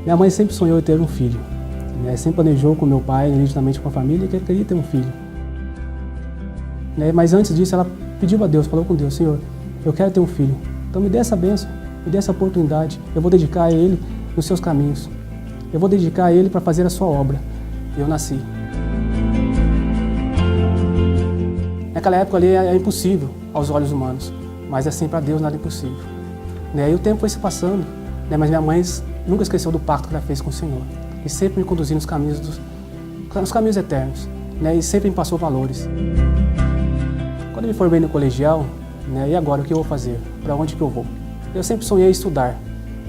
Minha mãe sempre sonhou em ter um filho, né? Sempre planejou com meu pai, nitidamente com a família, que ele queria ter um filho, né? Mas antes disso, ela pediu a Deus, falou com Deus: Senhor, eu quero ter um filho, então me dê essa bênção, me dê essa oportunidade, eu vou dedicar a ele nos seus caminhos, eu vou dedicar a ele para fazer a sua obra. E eu nasci. Naquela época ali é impossível aos olhos humanos, mas assim, para Deus nada é impossível, né? E o tempo foi se passando, né? Mas minha mãe nunca esqueceu do pacto que ela fez com o Senhor e sempre me conduziu nos caminhos eternos, né? E sempre me passou valores. Quando eu me formei no colegial, né? E agora o que eu vou fazer? Para onde que eu vou? Eu sempre sonhei em estudar,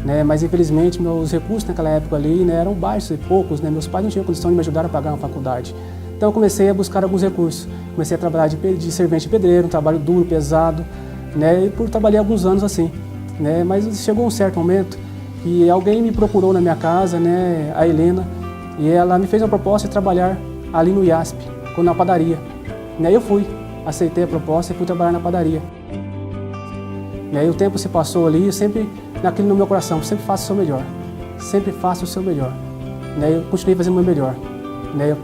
né? Mas infelizmente meus recursos naquela época ali, né, eram baixos e poucos, né? Meus pais não tinham condição de me ajudar a pagar uma faculdade. Então eu comecei a buscar alguns recursos. Comecei a trabalhar de servente de pedreiro, um trabalho duro, pesado, né? E trabalhei alguns anos assim, né? Mas chegou um certo momento que alguém me procurou na minha casa, né? A Helena, e ela me fez uma proposta de trabalhar ali no IASP, na padaria. E aí eu fui, aceitei a proposta e fui trabalhar na padaria. E aí o tempo se passou ali, eu sempre, naquilo no meu coração, sempre faço o seu melhor. Sempre faço o seu melhor. Né? Eu continuei fazendo o meu melhor. Né?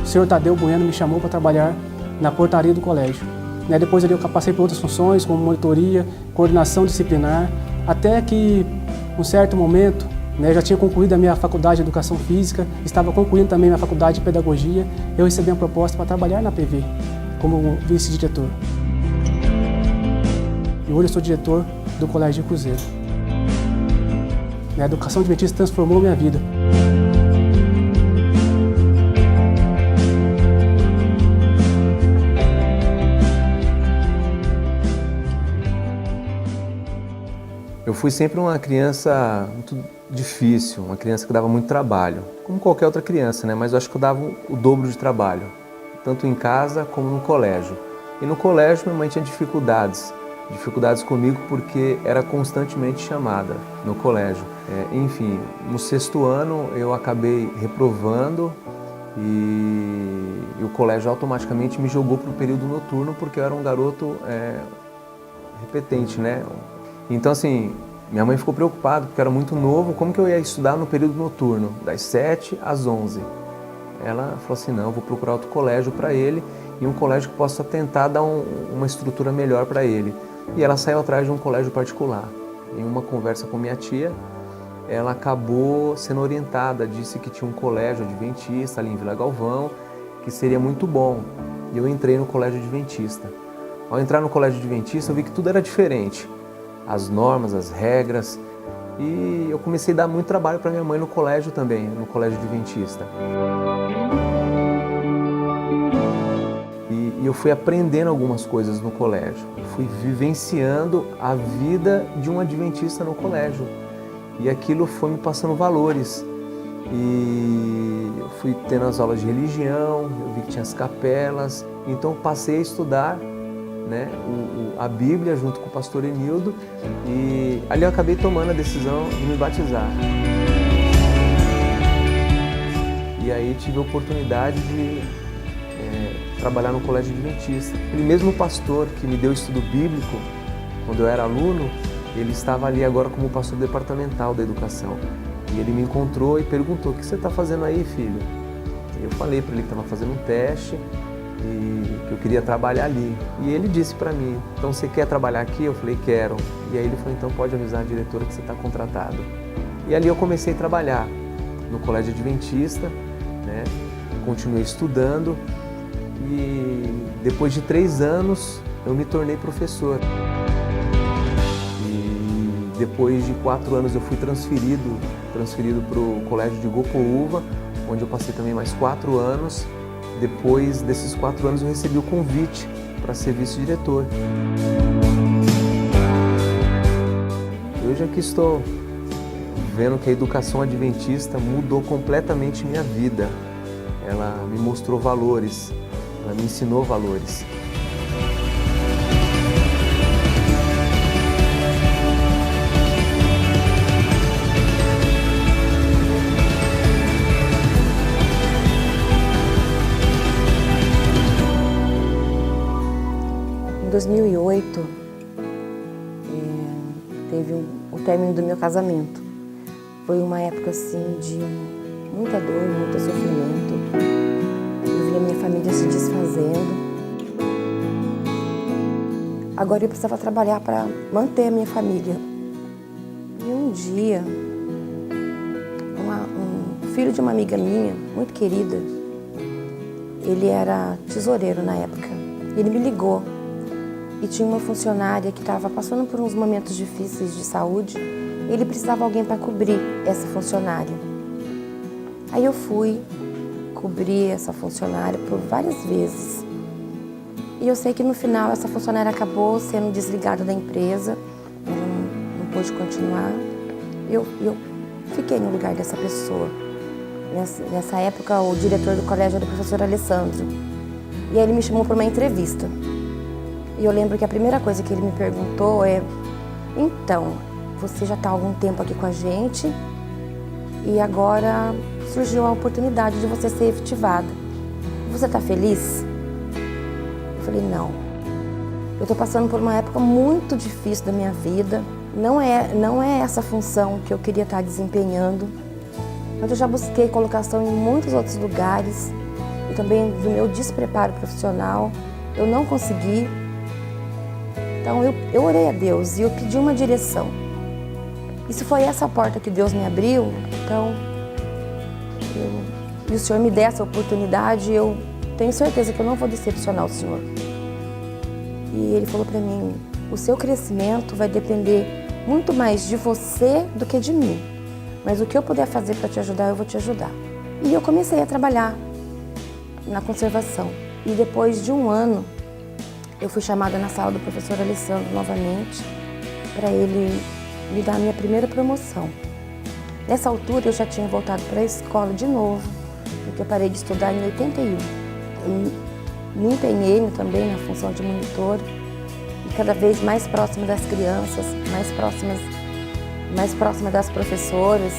O senhor Tadeu Bueno me chamou para trabalhar na portaria do colégio. Né? Depois ali eu passei por outras funções, como monitoria, coordenação disciplinar, até que, um certo momento, né, eu já tinha concluído a minha faculdade de Educação Física, estava concluindo também a minha faculdade de Pedagogia, eu recebi uma proposta para trabalhar na PV, como vice-diretor. E hoje eu sou diretor do Colégio de Cruzeiro. A educação adventista transformou minha vida. Eu fui sempre uma criança muito difícil, uma criança que dava muito trabalho, como qualquer outra criança, né? Mas eu acho que eu dava o dobro de trabalho, tanto em casa como no colégio. E no colégio minha mãe tinha dificuldades comigo porque era constantemente chamada no colégio. Enfim, no 6º ano eu acabei reprovando e o colégio automaticamente me jogou para o período noturno porque eu era um garoto repetente, né? Então assim, minha mãe ficou preocupada porque eu era muito novo, como que eu ia estudar no período noturno, das 7 às 11? Ela falou assim, não, eu vou procurar outro colégio para ele e um colégio que possa tentar dar uma estrutura melhor para ele. E ela saiu atrás de um colégio particular. Em uma conversa com minha tia, ela acabou sendo orientada, disse que tinha um colégio adventista ali em Vila Galvão, que seria muito bom. E eu entrei no colégio adventista. Ao entrar no colégio adventista, eu vi que tudo era diferente. As normas, as regras, e eu comecei a dar muito trabalho para minha mãe no colégio também, no colégio adventista. E eu fui aprendendo algumas coisas no colégio, eu fui vivenciando a vida de um adventista no colégio, e aquilo foi me passando valores. E eu fui tendo as aulas de religião, eu vi que tinha as capelas, então eu passei a estudar, né, a Bíblia junto com o pastor Enildo, e ali eu acabei tomando a decisão de me batizar. E aí tive a oportunidade de trabalhar no colégio adventista. Aquele mesmo pastor que me deu estudo bíblico quando eu era aluno, ele estava ali agora como pastor departamental da educação. E ele me encontrou e perguntou, o que você está fazendo aí, filho? E eu falei para ele que estava fazendo um teste e que eu queria trabalhar ali. E ele disse para mim, então você quer trabalhar aqui? Eu falei, quero. E aí ele falou, então pode avisar a diretora que você está contratado. E ali eu comecei a trabalhar no colégio adventista, né? Continuei estudando e depois de 3 anos eu me tornei professor. E depois de 4 anos eu fui transferido para o colégio de Gopoúva, onde eu passei também mais 4 anos. Depois desses 4 anos eu recebi o convite para ser vice-diretor. Hoje aqui estou vendo que a educação adventista mudou completamente minha vida. Ela me mostrou valores, ela me ensinou valores. Em 2008, teve o término do meu casamento. Foi uma época assim de muita dor, muito sofrimento. Eu vi a minha família se desfazendo. Agora eu precisava trabalhar para manter a minha família. E um dia, um filho de uma amiga minha, muito querida, ele era tesoureiro na época. Ele me ligou e tinha uma funcionária que estava passando por uns momentos difíceis de saúde. Ele precisava de alguém para cobrir essa funcionária. Aí eu fui cobrir essa funcionária por várias vezes. E eu sei que no final essa funcionária acabou sendo desligada da empresa, ela não pôde continuar. Eu fiquei no lugar dessa pessoa. Nessa época, o diretor do colégio era o professor Alessandro. E aí ele me chamou para uma entrevista. E eu lembro que a primeira coisa que ele me perguntou é: então, você já está há algum tempo aqui com a gente e agora surgiu a oportunidade de você ser efetivada. Você está feliz? Eu falei: não. Eu estou passando por uma época muito difícil da minha vida. Não é essa função que eu queria estar desempenhando. Mas eu já busquei colocação em muitos outros lugares e também do meu despreparo profissional eu não consegui. Então eu orei a Deus e eu pedi uma direção. E se foi essa porta que Deus me abriu, então e o Senhor me der essa oportunidade, eu tenho certeza que eu não vou decepcionar o Senhor. E Ele falou para mim: o seu crescimento vai depender muito mais de você do que de mim. Mas o que eu puder fazer para te ajudar, eu vou te ajudar. E eu comecei a trabalhar na conservação. E depois de um ano, eu fui chamada na sala do professor Alessandro novamente para ele me dar a minha primeira promoção. Nessa altura, eu já tinha voltado para a escola de novo, porque eu parei de estudar em 81. Eu me empenhei também na função de monitor e cada vez mais próxima das crianças, mais próxima das professoras.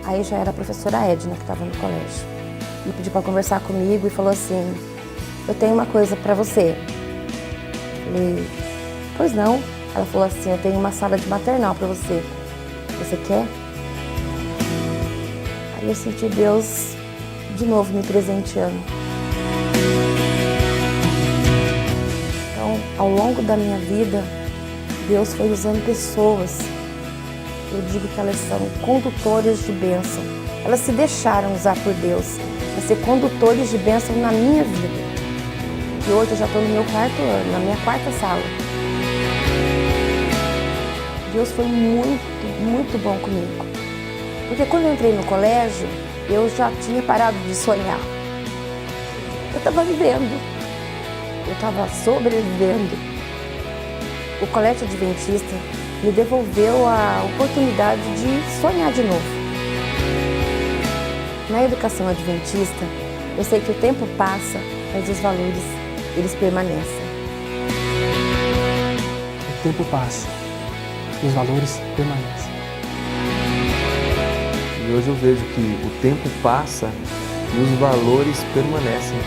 Aí já era a professora Edna que estava no colégio. Me pediu para conversar comigo e falou assim: eu tenho uma coisa para você. Falei: pois não. Ela falou assim: eu tenho uma sala de maternal para você. Você quer? Aí eu senti Deus de novo me presenteando. Então, ao longo da minha vida, Deus foi usando pessoas. Eu digo que elas são condutores de bênção. Elas se deixaram usar por Deus para ser condutores de bênção na minha vida. E hoje eu já estou no meu 4º ano, na minha 4ª sala. Deus foi muito, muito bom comigo. Porque quando eu entrei no colégio, eu já tinha parado de sonhar. Eu estava vivendo. Eu estava sobrevivendo. O colégio adventista me devolveu a oportunidade de sonhar de novo. Na educação adventista, eu sei que o tempo passa, mas os valores, eles permanecem. O tempo passa e os valores permanecem. E hoje eu vejo que o tempo passa e os valores permanecem.